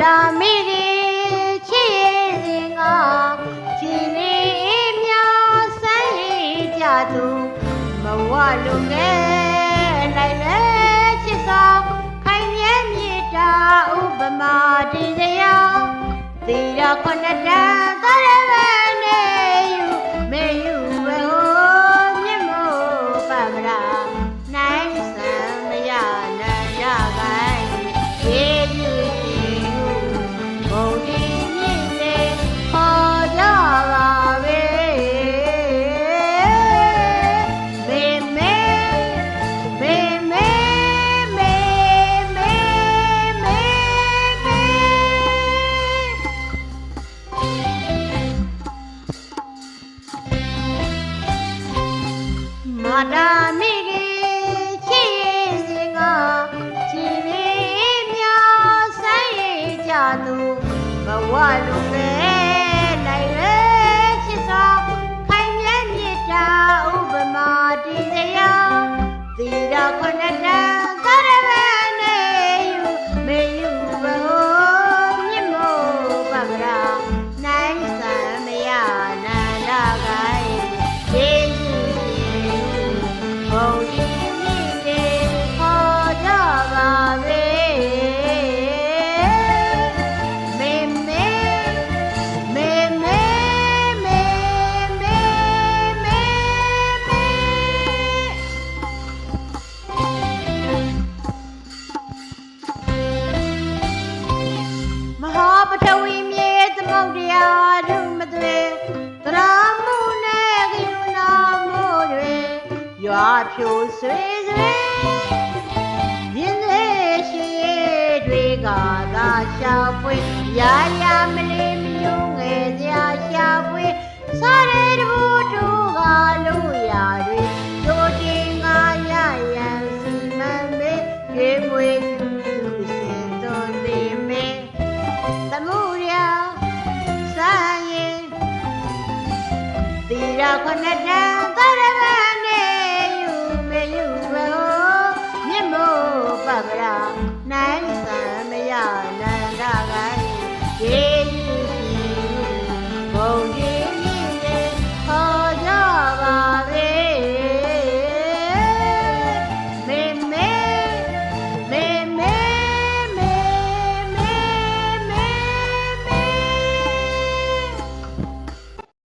တာမိရီချစ်ရင်ငါချီလေးများဆန်းရကြသူမဝလူငယ်လိုက်လဲချစ်ဆောင်ခိုင်မြဲမြေတာဥပမာတင်စရာသီရခုနှစ်တန်းသရဝနေယူမေယူဝဲဟိုမြင့်မို့ပမရာနိုင်စံမရနန္ဒကိုင်းရေယူဘုံဒီမြင့်လေခေါ်ကြပါပဲမေမေမေမေမေမေမေမာတာမိရီချစ်ရင်စင်ကချီလေးများဆိုင်ရကြသူဘဝလူငယ်လိုက်ရဲချစ်ဆောင်ခိုင်မြဲမြေတာဥပမာတင်စရာသီရခုနှစ်တန်းသရဝနေယူမေယူဘဟိုမြင့်မို့ပမရာနိုင်စံမရနန္ဒကိုင်းယေရှုဘုံဒီမြင့်လေခေါ်ကြပါပဲမေမေမေမေမေမေမေမဟာပထဝီမြေသမုဒ္ဒရာဒုမသွေသရမှုနဲ့ကယူနာမို့တွေရွာဖြိုဆွေဆွေရင်းသေးရှိတွေကသာရှာဖွေရာရာမလေးမျိုးငယ်စရာရှာဖွေစားရတဲ့ဘူတူကလို့ရာတွေတို့တင်ငါရရန်စီမံမေရွေမွေသူစင်သွန်သေးမေသမှုရာဆိုင်ရင်သီရခုနှစ်တန်းသရဝ